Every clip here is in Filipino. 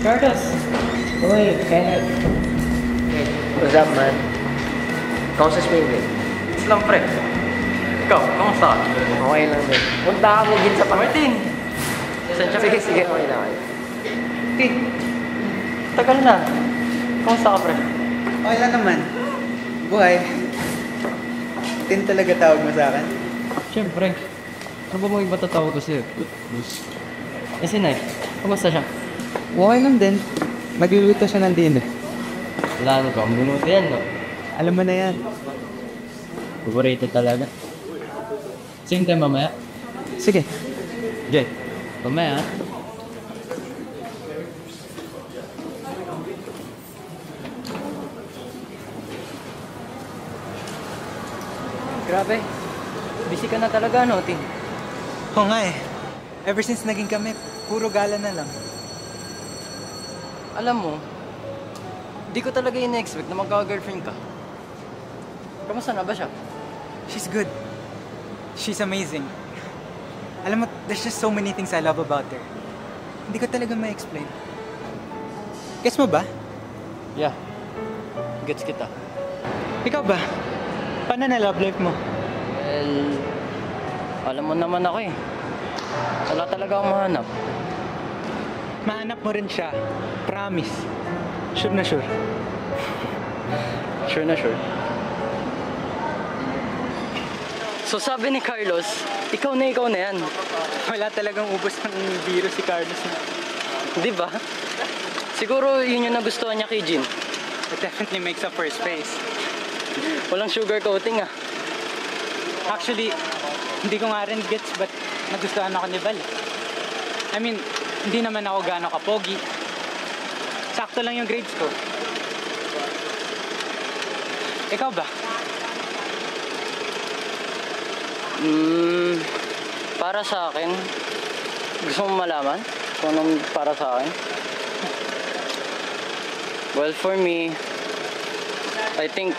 Carlos! Uy, Kenneth. Hey, what's up, man? Kamusta Springfield? It's lang, pre. Ikaw, kamusta ka? Okay lang din. Punta ka mo din sa Martin! Sige, okay na kayo. Ti, tagal na. Kamusta ka, pre? Okay lang naman. Buhay. Tin talaga tawag mo sa akin. Siyempre. Ano ba mo iba tatawag ko sa'yo? Eh, si Nay, kamusta siya? Okay lang din. Magluluto siya ng dinner. Wala ka, minuto yan, no? Alam mo na yan. Paborito talaga. Same time mamaya. Sige. Jay, mamaya, ha? Grabe. Busy ka na talaga, no, Ting? Oo nga eh. Ever since naging kami, puro gala na lang. Alam mo, di ko talaga in-expect na magka-girlfriend ka. Kamusta na ba siya? She's good. She's amazing. Alam mo, there's just so many things I love about her. Hindi ko talaga ma-explain. Guess mo ba? Yeah. Gets kita. Ikaw ba? Paano na love life mo? Well, alam mo naman ako eh. Wala talaga akong mahanap. Mahanap mo rin siya. Promise. Sure na sure. Sure na sure. So sabi ni Carlos, ikaw na yan. Wala talagang ubos ng biro si Carlos. Di ba? Siguro yun yung nagustuhan niya kay Jean. It definitely makes up for his face. Walang sugar coating ah. Actually, hindi ko nga rin gets but nagustuhan ako ni Val. I mean, hindi naman ako gaano kapogi. Sakto lang yung grades ko. Ikaw ba? Para sa akin, gusto mo malaman kung anong para sa akin? Well, for me, I think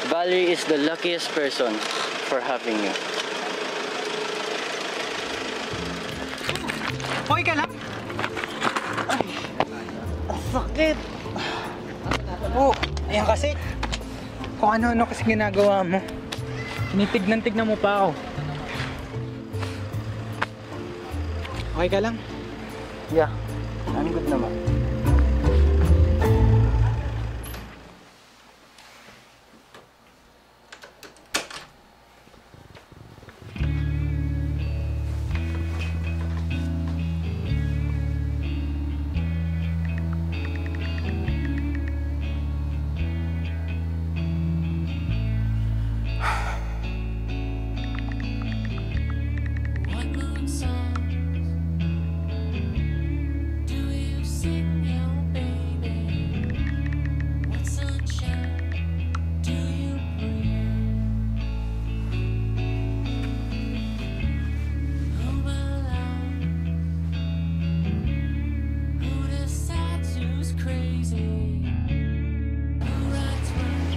Valerie is the luckiest person for having you. Okay ka lang? Ay, ang sakit. Oh, ayan kasi. Kung ano-ano kasi ginagawa mo. Tinitignan-tignan mo pa ako. Okay ka lang? Yeah, I'm good naman.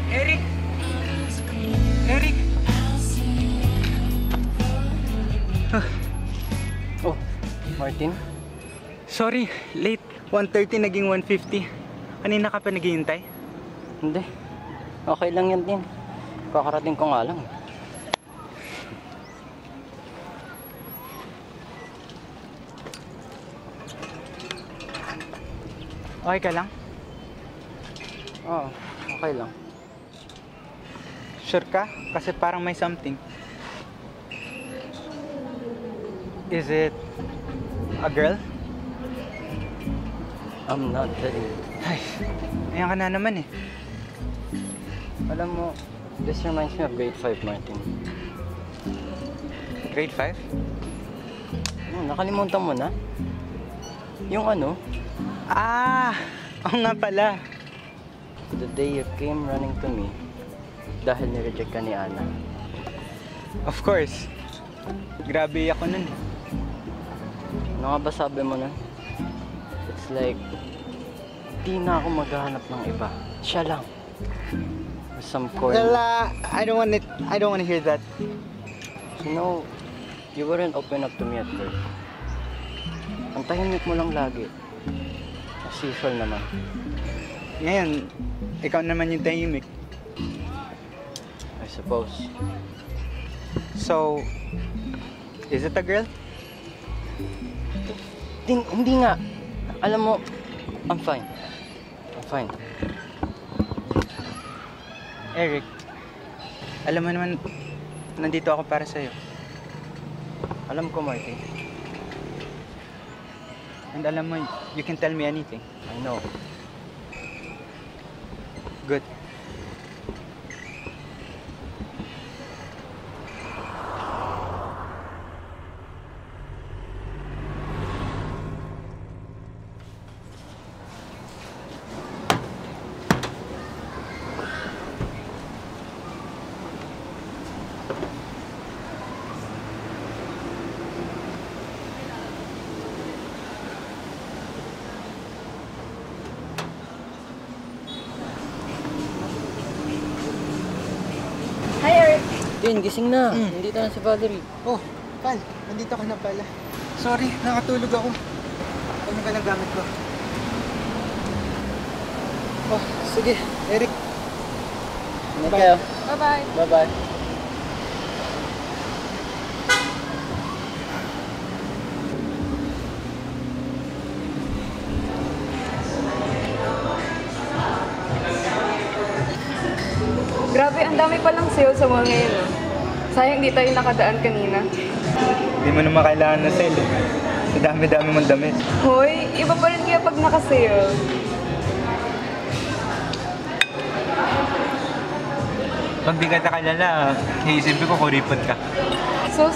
Eric! Eric! Oh, Martin? Sorry, late. 1:30 naging 1:50. Kanina ka pa naghihintay? Hindi. Okay lang yan din. Kakarating ko nga lang. Okay ka lang? Oo, okay lang. Sure ka? Kasi parang may something. Is it a girl? I'm not telling you. Ay, ayan ka na naman eh. Alam mo, this reminds me of grade 5, Martin. Grade 5? Nakalimutan mo na? Yung ano, Ah! Oo nga pala. the day you came running to me dahil nireject ka ni Ana. Of course. Grabe ako nun. Ano nga ba sabi mo nun? It's like, di na ako maghahanap ng iba. Siya lang. With some corny. Well, I don't wanna hear that. You know, you wouldn't open up to me at first. Ang tahimik mo lang lagi. As usual naman. Ngayon, ikaw naman yung tahimik. I suppose. So, is it a girl? Hindi nga. Alam mo, I'm fine. I'm fine. Eric, alam mo naman, nandito ako para sa'yo. Alam ko, Martin. And alam mo, you can tell me anything. I know. Good. Hi, Eric. Din, gising na. Nandito na si Valerie. Oh, Val, nandito ka na pala. Sorry, nakatulog ako. Ano ka lang gamit ko? Oh, sige, Eric. Ingat kayo. Bye-bye. Bye-bye. Grabe, ang dami palang sale sa mall ngayon. Oh. Sayang di tayo nakadaan kanina. Hindi mo naman kailangan na sale. Sa dami-dami mong damit. Hoy, iba pa rin kaya pag naka-sale. Pag di ka kilala, iisipin ko kuripot ka. So,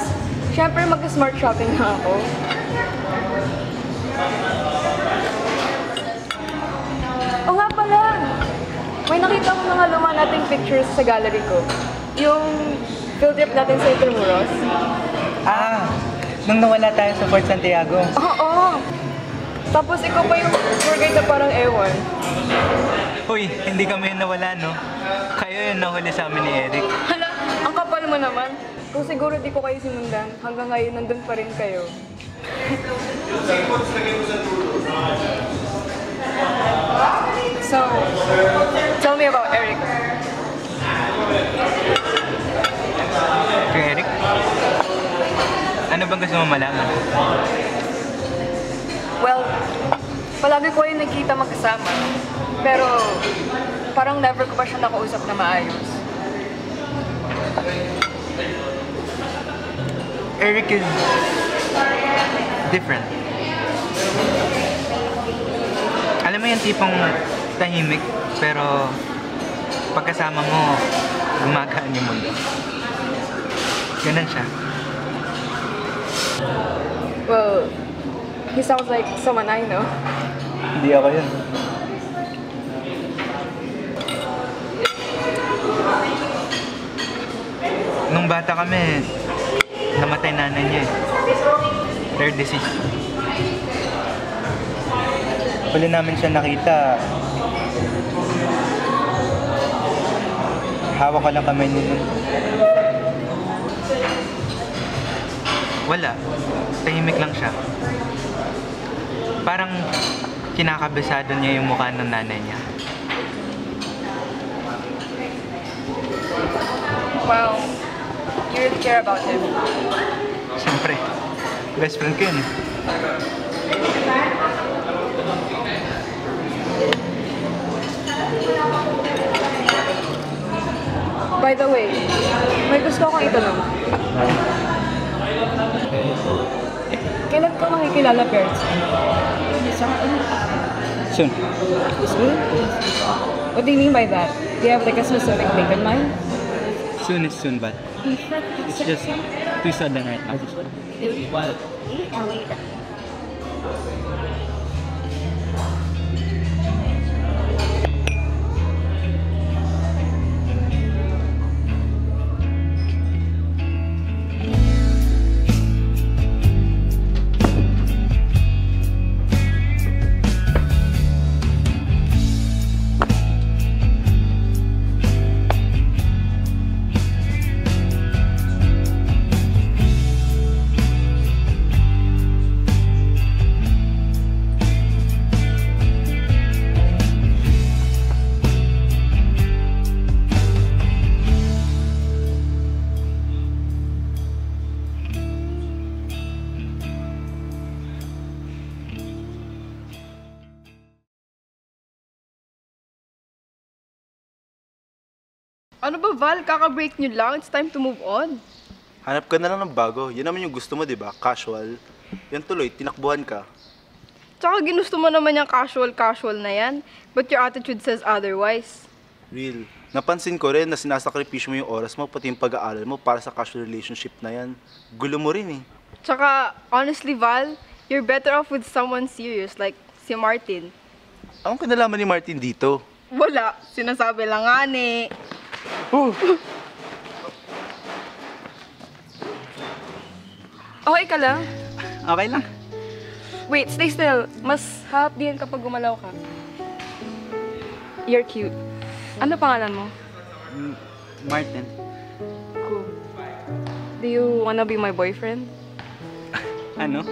syempre mag-smart shopping na ako. O nga pala, may nakita ko mga luma nating pictures sa gallery ko. Yung field trip natin sa Intramuros. Ah, nung nawala tayo sa Fort Santiago. Oo. Tapos ikaw pa yung tour guide na parang ewan. Uy, hindi kami yung nawala, no? Kayo yung nahuli sa amin ni Eric. Hala, ang kapal mo naman. Kung siguro di ko kayo sinundan, hanggang ngayon nandun pa rin kayo. So, tell me about Eric. Kay Eric? Ano bang gusto mo malaman? Well, palagi ko yung nagkita magkasama. Pero, parang never ko pa siya nakausap na maayos. Eric is different. Alam mo yung tipong tahimik, pero pagkasama mo, gumagaan yung mundo. Ganun siya. Well, he sounds like someone I know. Hindi ako yun. Nung bata kami, namatay nanay niya eh. Rare disease. Huli namin siya nakita. Hawak ko lang kamay niya nun. Wala. Tahimik lang siya. Parang kinakabisado niya yung mukha ng nanay niya. Wow, you really care about him. Siyempre, best friend ko yun eh. By By the way, may gusto akong itanong. Kailan ka makikilala, Perts? Soon. Soon? What do you mean by that? Do you have like a specific date in mind? Soon is soon, but it's just too sudden right now. Ano ba, Val? Kaka-break nyo lang. It's time to move on. Hanap ka na lang ng bago. Yun naman yung gusto mo, di ba? Casual. Yan tuloy, tinakbuhan ka. Tsaka ginusto mo naman yung casual na yan. But your attitude says otherwise. Real. Napansin ko rin na sinasakripisyo mo yung oras mo, pati yung pag-aaral mo para sa casual relationship na yan. Gulo mo rin eh. Tsaka, honestly, Val, you're better off with someone serious, like si Martin. Anong kinalaman ni Martin dito? Wala. Sinasabi lang nga ni. Okay ka lang? Okay lang. Wait, stay still. Mas hot din kapag gumalaw ka. You're cute. Ano pangalan mo? Martin. Cool. Do you wanna be my boyfriend? Ano?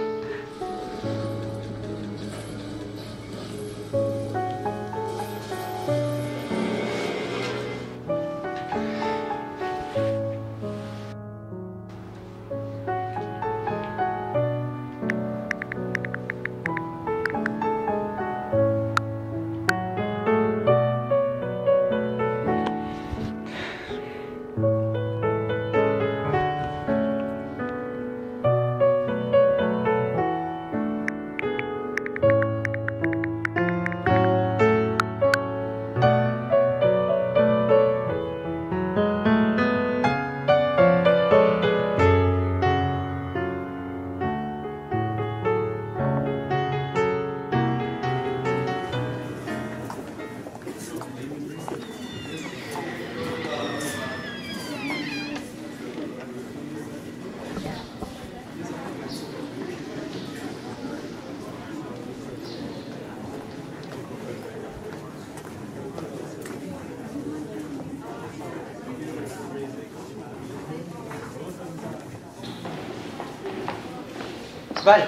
Val,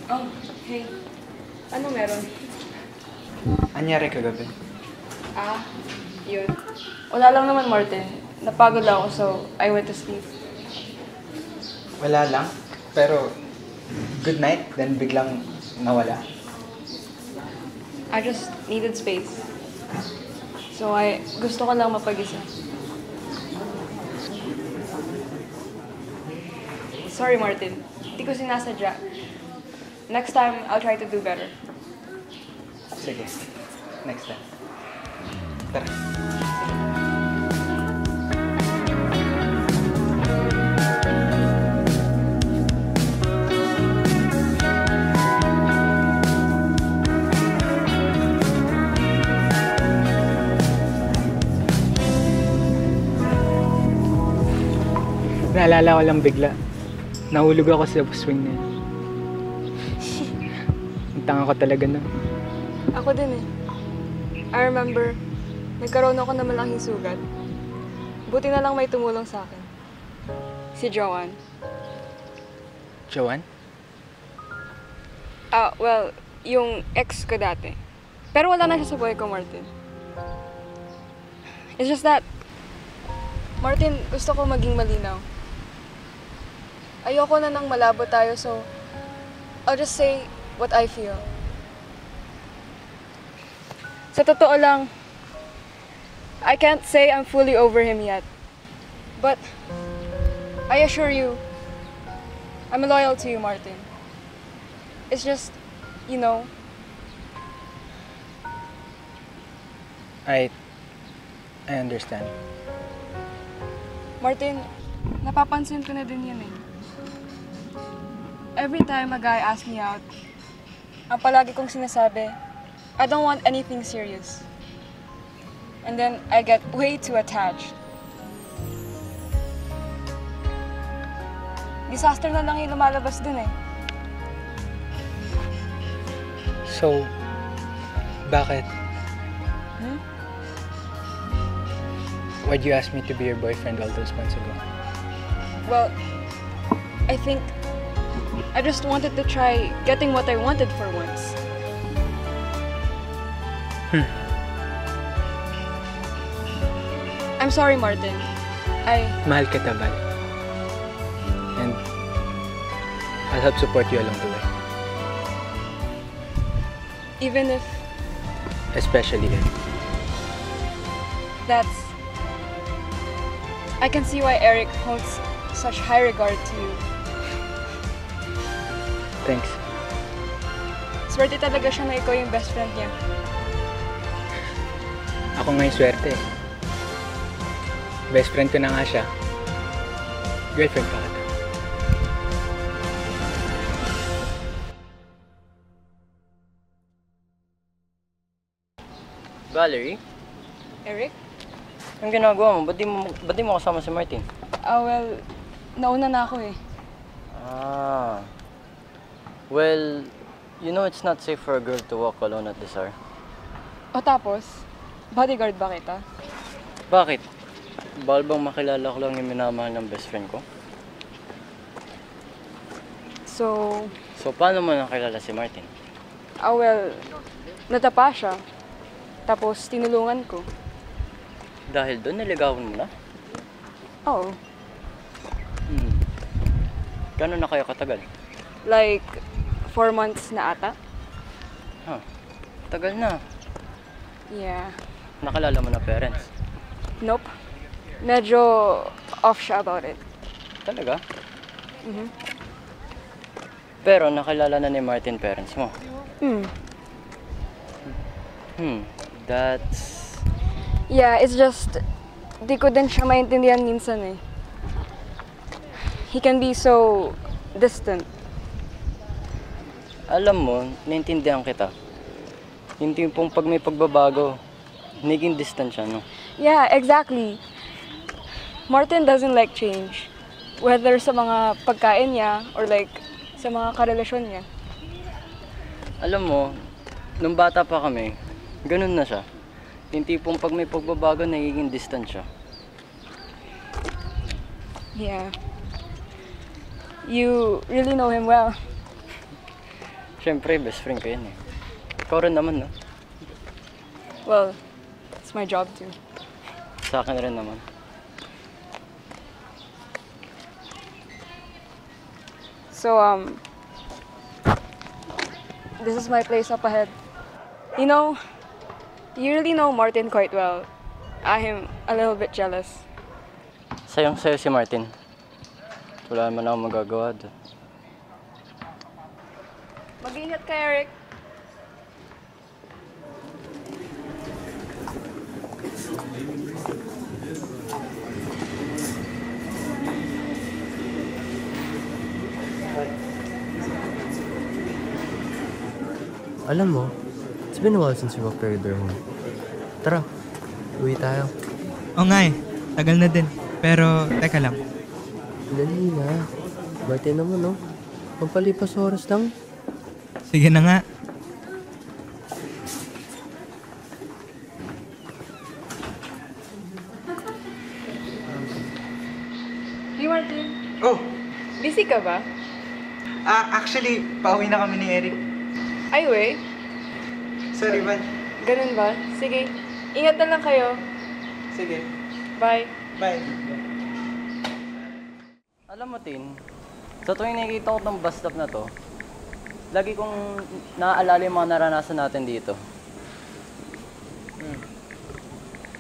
Oh, hey. Ano meron? anyari kagabi? Ah, yun. Wala lang naman, Martin. Napagod lang ako, so I went to sleep. Wala lang. Pero, good night, then biglang nawala. I just needed space. So gusto ko lang mapag-isa. Sorry, Martin. Hindi ko sinasadya. Next time, I'll try to do better. Sige, next time. Tara. Naalala ko lang bigla. Nahulog ako sa swing na yun. Ang tanga ko talaga na. Ako din eh. I remember, nagkaroon ako ng malaking sugat. Buti na lang may tumulong sa akin. Si Joanne. Joanne? Well, yung ex ko dati. Pero wala na siya sa buhay ko, Martin. It's just that, Martin, gusto ko maging malinaw. Ayoko na nang malabo tayo, so I'll just say what I feel. Sa totoo lang, I can't say I'm fully over him yet. But I assure you, I'm loyal to you, Martin. It's just, you know, I understand. Martin, napapansin ko na din yun eh. Every time a guy asks me out, ang palagi kong sinasabi, I don't want anything serious. And then I get way too attached. Disaster na lang yung lumalabas dun eh. So, bakit? Why'd you ask me to be your boyfriend all those months ago? Well, I think I just wanted to try getting what I wanted for once. I'm sorry, Martin. Mahal kita, Val. And I'll help support you along the way. Even if Especially if that's... I can see why Eric holds such high regard to you. Thanks. Swerte talaga siya na ikaw yung best friend niya. Ako nga yung swerte. Best friend ko na nga siya. Girlfriend pa kita. Valerie, Eric? anong ginagawa mo? Ba't di mo kasama si Martin? Well, nauna na ako eh. Ah. Well, you know it's not safe for a girl to walk alone at this hour. O tapos, bodyguard ba kita? Bakit? Bawal bang makilala ko lang yung minamahal ng best friend ko? So, Paano mo nakilala si Martin? well, natapa siya. Tapos, tinulungan ko. Dahil doon, niligawan mo na? Oo. Gano'n na kayo katagal? Like, 4 months na ata. Tagal na. Yeah. Nakilala mo na parents? Nope. Medyo off siya about it. Talaga? Pero nakilala na ni Martin parents mo? That's... Yeah, it's just, di ko din siya maintindihan minsan eh. He can be so distant. Alam mo, naintindihan kita. Yung tipong pag may pagbabago, naging distant siya, no? Yeah, exactly. Martin doesn't like change. Whether sa mga pagkain niya or like sa mga karelasyon niya. Alam mo, nung bata pa kami, ganun na siya. Yung tipong pag may pagbabago, nagiging distant siya. Yeah. You really know him well. Siyempre, best friend ko yan eh. Ikaw rin naman, no? Well, it's my job too. Sa akin rin naman. So, this is my place up ahead. You know, you really know Martin quite well. I am a little bit jealous. Sayang-sayo si Martin. Wala naman akong magagawa doon. Mag-ingat ka, Eric. Alam mo, it's been a while since we walked our home. Tara, uwi tayo. Oo nga eh. Tagal na din. Pero, teka lang. Dali na. Martin naman, no? Pampalipas oras lang. Sige na nga. Hey, Martin. Oh! Busy ka ba? Actually, pauwi na kami ni Eric. Ay, we. Sorry, Val. Ganun ba? Sige. Ingat na lang kayo. Sige. Bye. Bye. Alam mo, Tin, sa tuwing nakikita ko tong bus stop na to, lagi kong naaalala yung mga naranasan natin dito.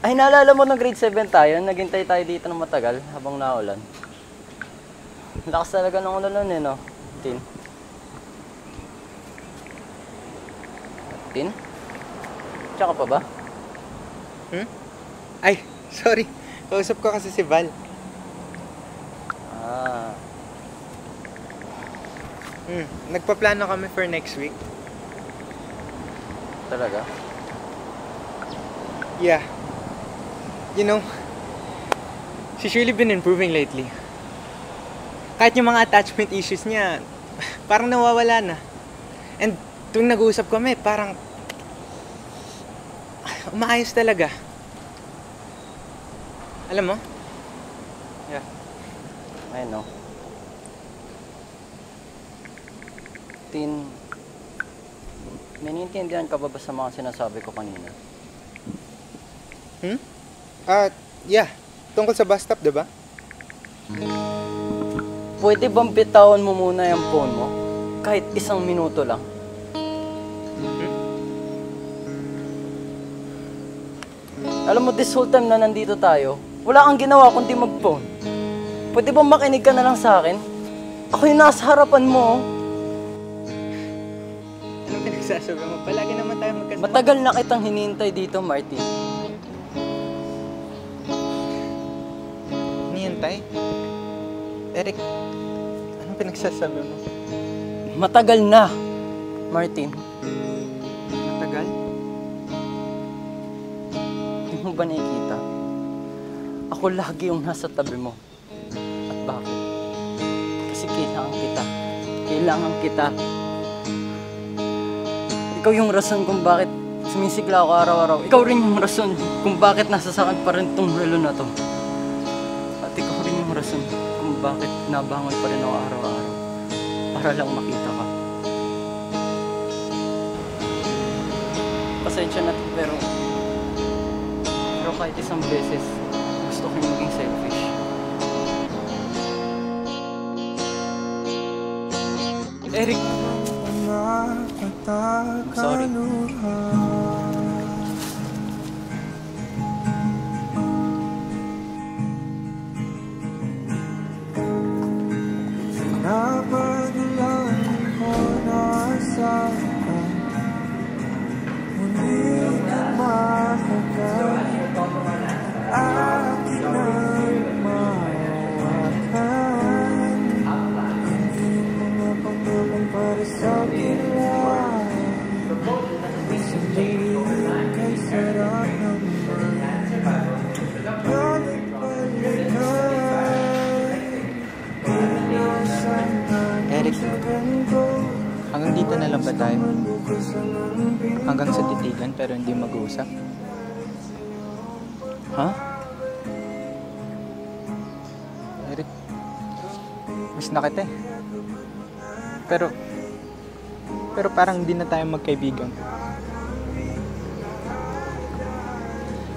Ay, naalala mo nung grade 7 tayo, naghintay tayo dito ng matagal habang naulan. Lakas talaga ng ulan nun eh, no? Tin. Tin? Tsaka pa ba? Ay, sorry. Kausap ko kasi si Val. Ah, Nagpaplano kami for next week. talaga? Yeah. You know, she's really been improving lately. Kahit yung mga attachment issues niya, parang nawawala na. And tuwing nag-uusap kami, parang umaayos talaga. Alam mo? Yeah. I know. Tin, may naiintindihan ka ba sa mga sinasabi ko kanina? Yeah. Tungkol sa bus stop, diba? Pwede bang bitawan mo muna yung phone mo? Kahit 1 minuto lang. Alam mo, this whole time na nandito tayo, wala kang ginawa kundi mag-phone. Pwede bang makinig ka na lang sa akin? Ako yung nasa harapan mo. Anong pinagsasabi mo? Palagi naman tayo magkasama. Matagal na kitang hinihintay dito, Martin. Nihintay? Eric, anong pinagsasabi mo? Matagal na, Martin. Matagal? Hindi mo ba nakikita? Ako lagi yung nasa tabi mo. At bakit? Kasi kailangan kita. Kailangan kita. Ikaw yung rason kung bakit sumisigla ako araw-araw. Ikaw rin yung rason kung bakit nasasakit pa rin tong relo na to. At ikaw rin yung rason kung bakit nabangon pa rin ako araw-araw. Para lang makita ka. Pasensya na to, pero kahit isang beses, gusto ko yung maging selfish. Eric! I'm sorry. Eric, hanggang dito na lang ba tayo? Hanggang sa titigan pero hindi mag-uusap? Ha? Eric, miss na kita eh. Pero parang hindi na tayo magkaibigan.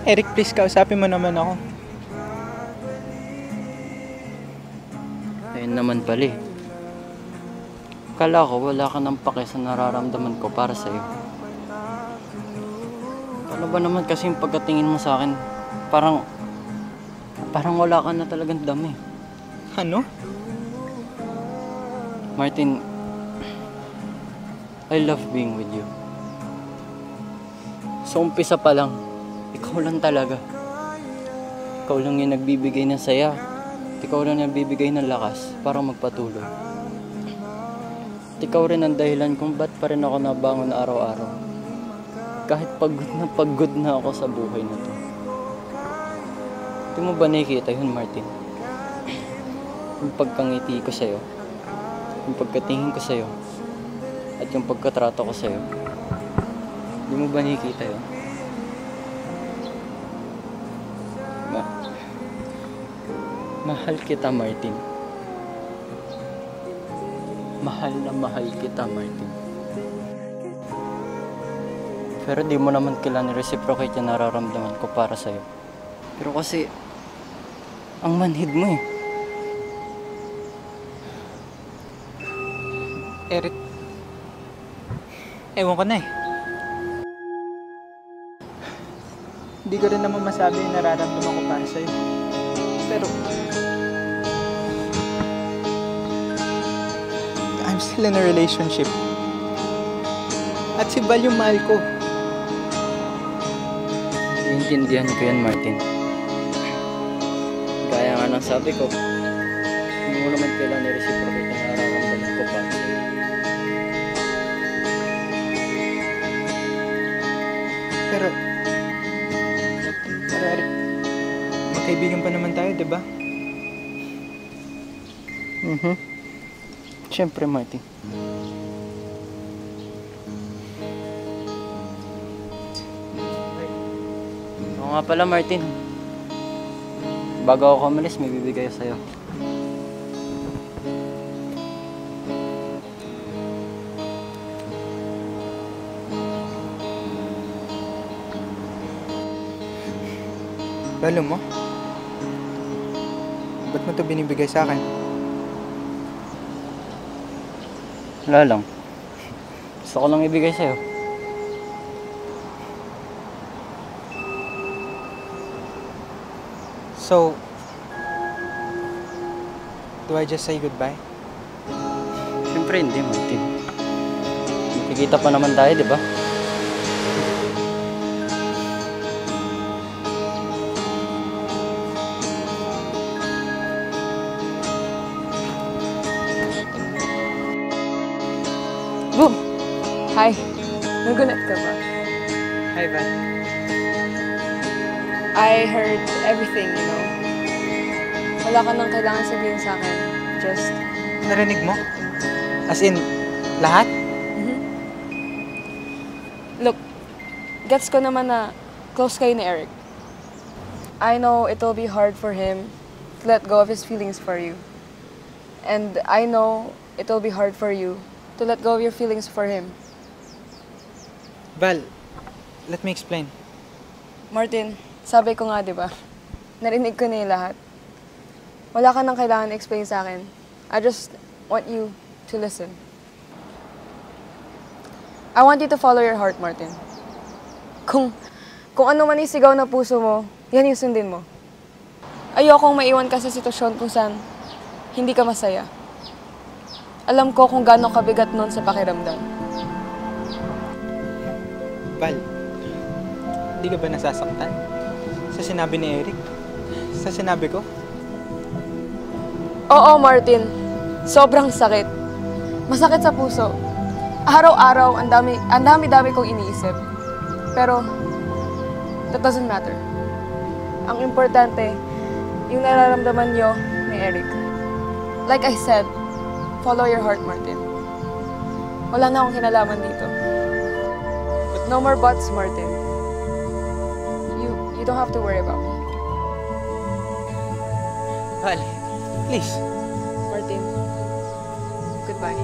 Eric, please kausapin mo naman ako. Ayun naman pala eh. Akala ko wala ka ng pake sa nararamdaman ko para sa'yo. Paano ba naman kasi yung pagkatingin mo sa akin, parang wala ka na talagang dami. Ano? Martin, I love being with you. Sa umpisa pa lang, ikaw lang talaga. Ikaw lang yung nagbibigay ng saya. Ikaw lang yung nagbibigay ng lakas para magpatuloy. At ikaw rin ang dahilan kung ba't pa rin ako nabangon araw-araw. Kahit pagod na ako sa buhay na to. Hindi mo ba nakikita yun, Martin? Yung pagkangiti ko sa'yo, yung pagkatingin ko sa'yo, at yung pagkatrato ko sa'yo. Hindi mo ba nakikita yun? Mahal kita, Martin. Mahal na mahal kita, Martin. Pero di mo naman kailangan reciprocate yung nararamdaman ko para sa'yo. Pero kasi, ang manhid mo eh. Eric, ewan ko na eh. hindi ko rin naman masabi yung nararamdaman ko para sa'yo. Pero, I'm still in a relationship. At si Val yung mahal ko. Iintindihan ko yan, Martin. Gaya nga ng sabi ko, hindi mo naman kailangan i-reciprocate ang nararamdaman ko para sa'yo. Pero Eric, magkaibigan pa naman tayo, di ba? Siyempre, Martin. Oo nga pala, Martin. Bago ako umalis, may bibigay ko sa'yo. Lalo mo? Ba't mo ito binibigay sa akin? Wala lang. Gusto ko lang ibigay sa'yo. So, do I just say goodbye? Siyempre hindi, Martin. Magkikita pa naman tayo, di ba? Boom! Hi. Nagulat ka ba? Hi, Val. I heard everything, you know. Wala ka nang kailangan sabihin sa akin. Just, Narinig mo? As in, lahat? look, gets ko naman na close kayo ni Eric. I know it'll be hard for him to let go of his feelings for you. And I know it'll be hard for you to let go of your feelings for him. Val, let me explain. Martin, sabi ko nga, di ba? Narinig ko na yung lahat. Wala ka nang kailangan explain sa akin. I just want you to listen. I want you to follow your heart, Martin. Kung ano man yung sigaw na puso mo, yan yung sundin mo. Ayokong maiwan ka sa sitwasyon kung saan hindi ka masaya. Alam ko kung gaano kabigat nun sa pakiramdam. Val, hindi ka ba nasasaktan? Sa sinabi ni Eric? Sa sinabi ko? Oo, Martin. Sobrang sakit. Masakit sa puso. Araw-araw, ang dami-dami kong iniisip. Pero, that doesn't matter. Ang importante, yung nararamdaman nyo ni Eric. Like I said, follow your heart, Martin. Wala na akong kinalaman dito. But no more buts, Martin. You don't have to worry about me. Val, please. Martin, goodbye.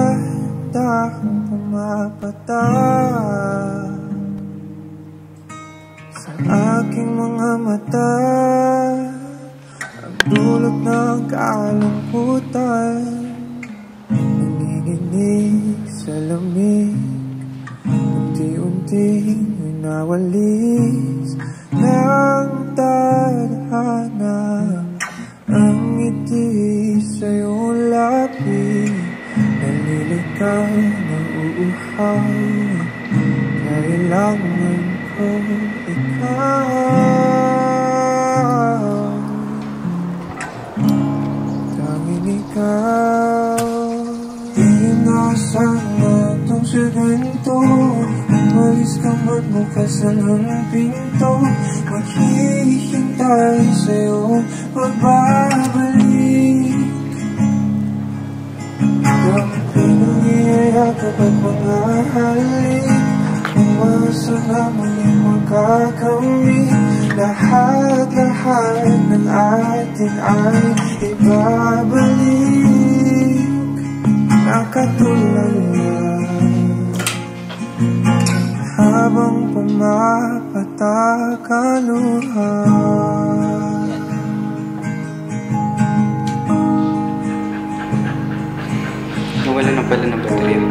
Dahan-dahang pumapatak sa aking mga mata, ang dulot ng kalungkutan, nanginginig sa lamig, unti-unting winawalis ng tadhana ang ngiti sa iyong lapis. ka nauuhaw, kailangan ko ikaw. Tanging ikaw. Inaasahan na itong segmento, umalis ka man bukasan ang pinto, maghihintay sa'yo pagbabalik. Bakit pinangiyayakap at mga halik, umasa na muling magkakamit, lahat-lahat ng atin ay ibabalik. Nakatulala habang pumapatak ang luha. Nawala na pala ng baterya.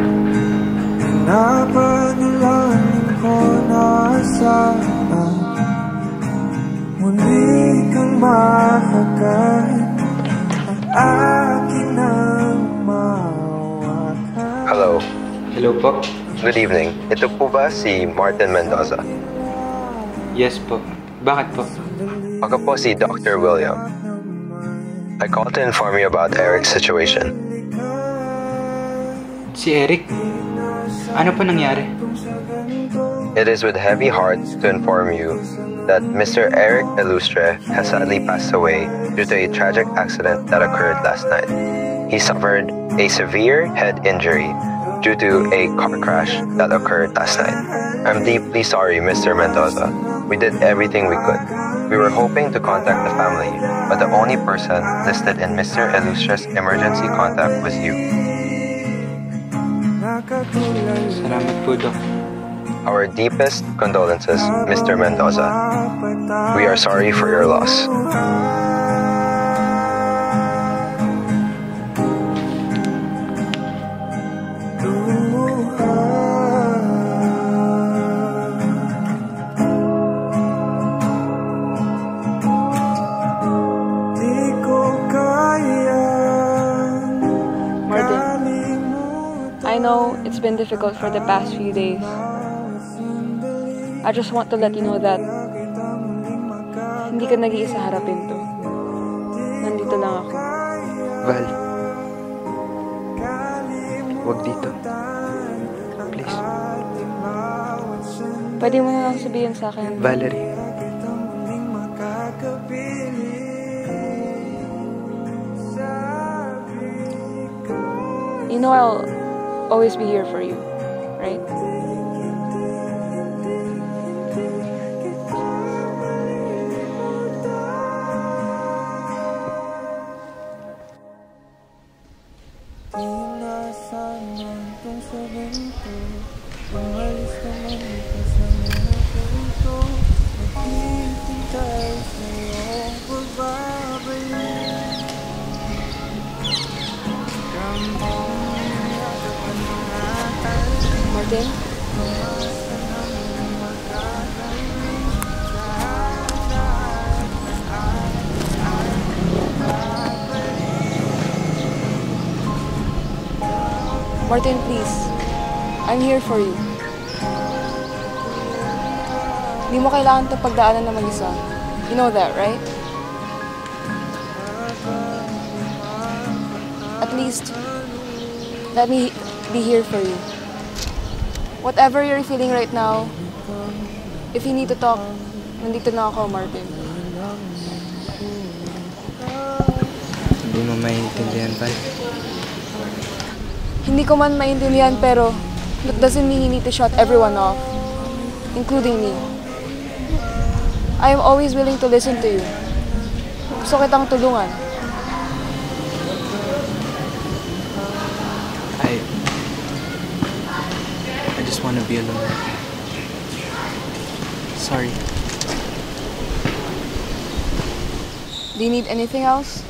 Napanalangin ko na sana muli kang mahagan ang akin ang mawakan. Hello. Hello po? Good evening. Ito po ba si Martin Mendoza? Yes po. Bakit po? Ako po si Dr. William. I called to inform you about Eric's situation. Si Eric? Ano po nangyari? It is with heavy heart to inform you that Mr. Eric Illustre has sadly passed away due to a tragic accident that occurred last night. He suffered a severe head injury due to a car crash that occurred last night. I'm deeply sorry, Mr. Mendoza. We did everything we could. We were hoping to contact the family, but the only person listed in Mr. Illustre's emergency contact was you. Salamat po, Doc. Our deepest condolences, Mr. Mendoza. We are sorry for your loss. I know it's been difficult for the past few days. I just want to let you know that hindi ka nag-iisa harapin to. Nandito lang ako. Val. Huwag dito. Please. Pwede mo na lang sabihin sa akin. Valerie. You know I'll always be here for you, right? Martin? Martin, please. I'm here for you. Hindi mo kailangan ito pagdaanan na mag-isa. You know that, right? At least, let me be here for you. Whatever you're feeling right now, if you need to talk, nandito na ako, Martin. Hindi mo maintindihan, Val. Hindi ko man maintindihan, pero that doesn't mean you need to shut everyone off, including me. I am always willing to listen to you. Gusto kitang tulungan. I just want to be alone. Sorry. Do you need anything else?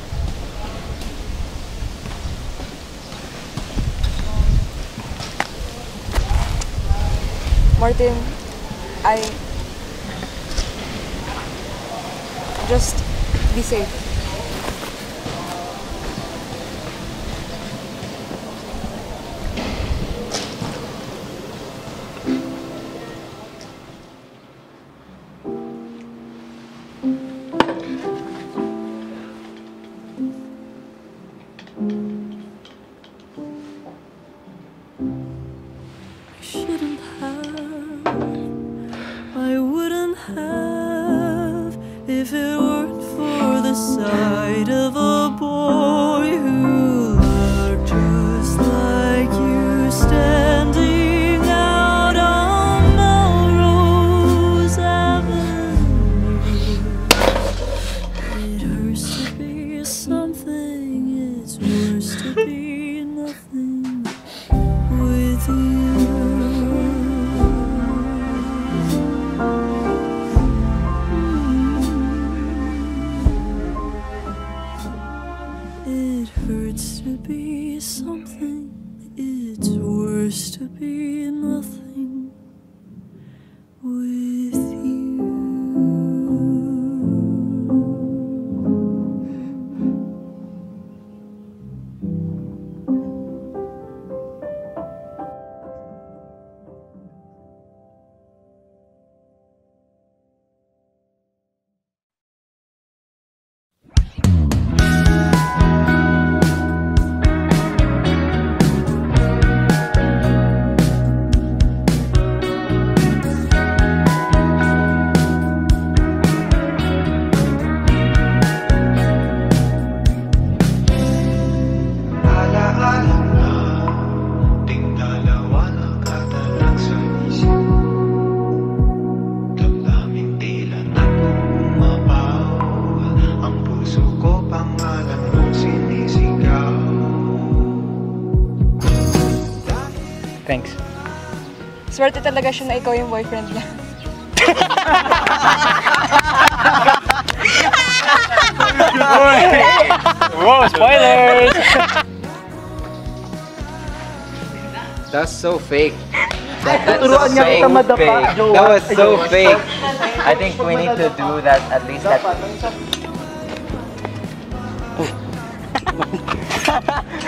Martin, just be safe. have if it weren't for the sight of a boy who looked just like you standing out on Melrose Avenue. It hurts to be something, it's worse to be nothing with you. It hurts to be something, it's worse to be nothing with you. Thanks. Swerte talaga siya na ikaw yung boyfriend niya. Whoa, spoilers! That's so fake. That's Turuan niya kita madapa, fake. Jowa. That was so fake. I think we need to do that at least that.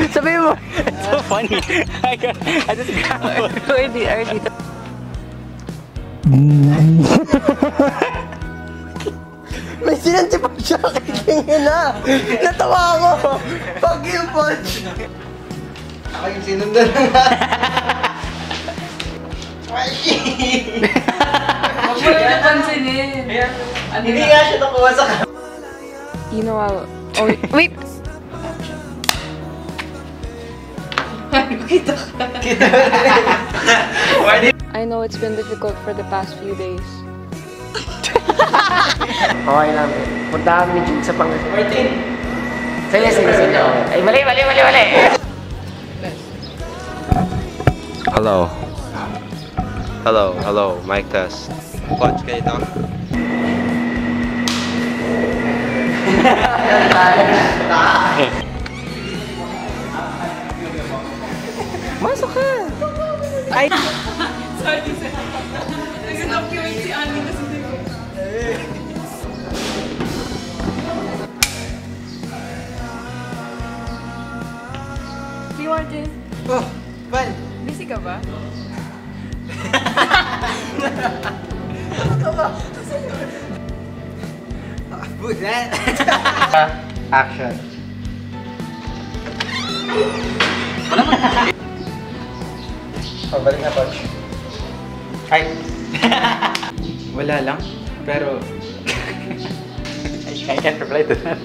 Sabihin mo, it's so funny. I just early. May sinantipan siya kay King na. Natawa ako. Pag yung punch. Ako yung sinundan na. Huwag mo na napansinin. Hindi nga siya nakuha sa You know, oh, wait. I know it's been difficult for the past few days. Okay lang. Punta kami ni Jude sa Pangasinan. Martin! Sige. Ay, mali! Hello, mic test. Watch kayo na. Masok ka. Ay. Sorry, sir. Nag-document si Annie kasi dito. Hey, Martin. Oh, Val. Busy ka ba? Buset. Action. Balik na, Coach. Ay. Wala lang. Pero... I can't reply to that.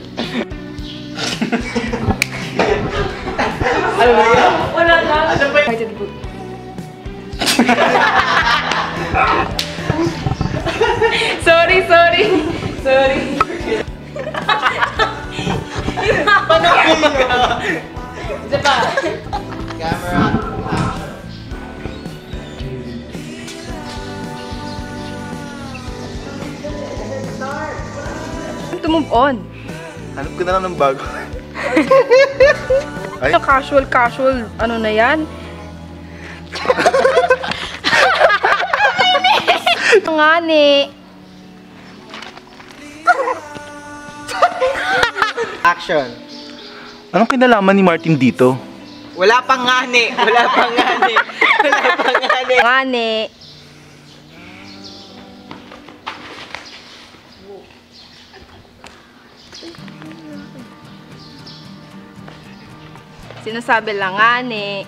Ano ba yan? Wala lang. Ano ba yun? Sorry. Isa pa. Camera. To move on. Hanap ko na lang ng bago. Ay, Casual, ano na yan? Ngani. Action. anong kinalaman ni Martin dito? Wala pang ngani. Ngani. Sinasabi lang ngani.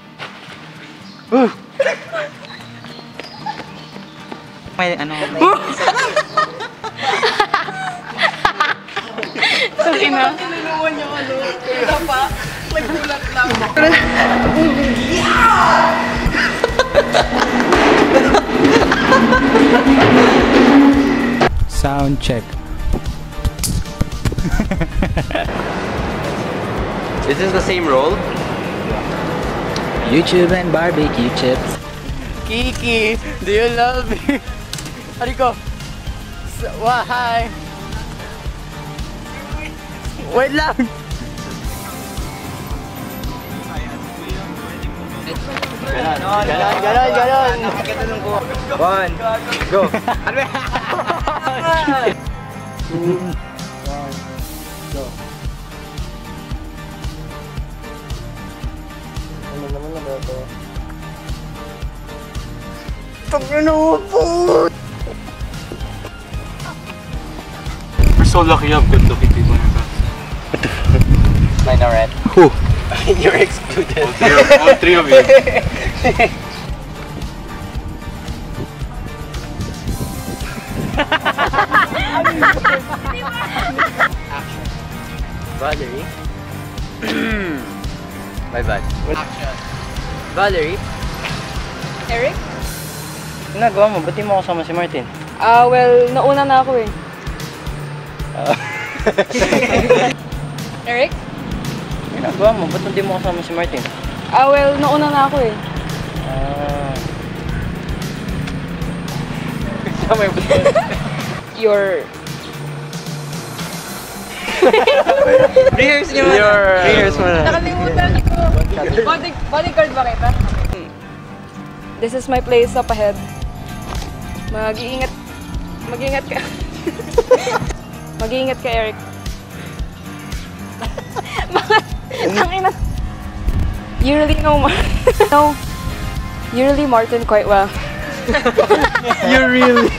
May ano, may... Sorry na. Sound check. Is this the same role? YouTube and barbecue chips. Kiki, do you love me? Hariko. Why? Wait lang. Ganon. One, go. We're so lucky you have good looking people in your class. Mine are red. Who? You're excluded. All three of you. Valerie? My bad. Valerie? Eric? Ginagawa mo, ba't di mo kasama si Martin? Well, nauna na ako eh. Eric? Ginagawa mo, ba't di mo kasama si Martin? Well, nauna na ako eh. Your... Rehearse nyo muna. Rehearse mo na. Nakalimutan ko. Bodyguard ba kita? This is my place up ahead. Mag-iingat ka. Mag-iingat ka, Eric. Ang ina. You really know No. You really Martin quite well. You really...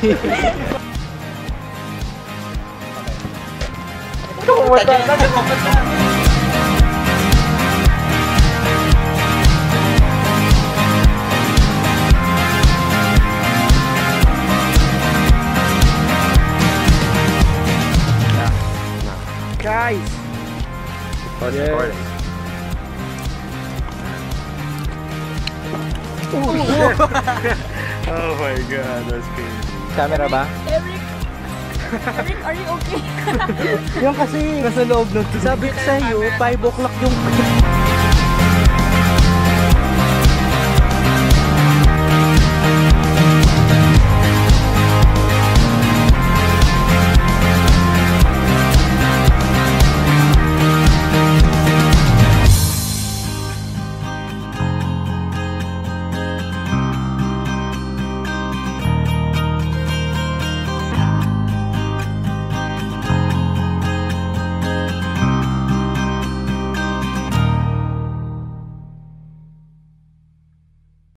Guys! Recording. Oh my god, that's crazy. Camera ba? Eric, are you okay? Yung kasi nasa loob nun. Sabi ko sa'yo, 5 o'clock yung...